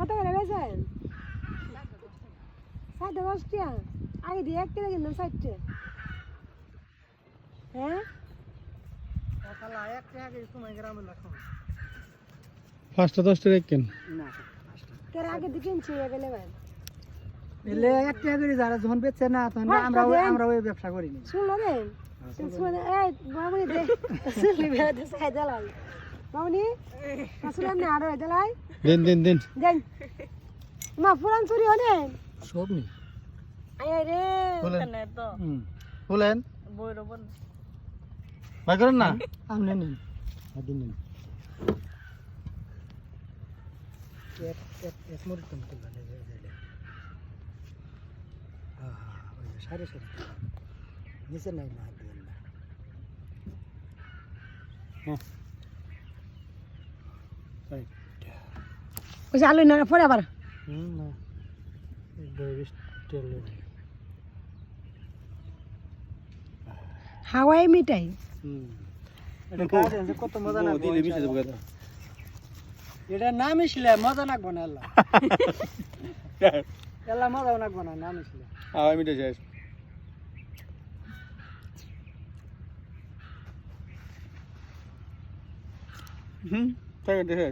কত করে বেচেন? 10 টাকা। আগে দিয়ে 1 টাকা কিনলাম 60 টাকা। হ্যাঁ? সকালে 1 টাকা করে তোমার গ্রামে রাখো। 5টা 10 টাকা কেন? না, তোর আগে দিয়ে কিনছি গেলে ভাই। এলে 1 টাকা করে যারা যখন বেচছে না তখন আমরা ওই ব্যবসা করি না। শুনলো রে? শুনে এই মামনি দে। শুনলি বেড়াতে চাই দেলাই। মামনি আসলে আমি আরো দেলাই। দিন দেন। মা পুরান চুরি হনে? সব নি। আয় রে। বলেন তো বলেন বৈরবন ভাই করেন না আমনে নিন। দিন দিন এক মুড়ি তো তুলবেন এই যে দিলে। ওই সারি সারি নিচে নাই না দিন না। ওই আলু না পরে আবার না ডয়েস তেল হাওয়াই মিঠাই। এটা কাজে যে কত মজা না দিলে মিশে যাবে কথা। এটা না মিশলে মজা লাগবে না আল্লাহ। আল্লাহ মজা লাগবে না না মিশলে। আমি মিটে যাই তাই দেখে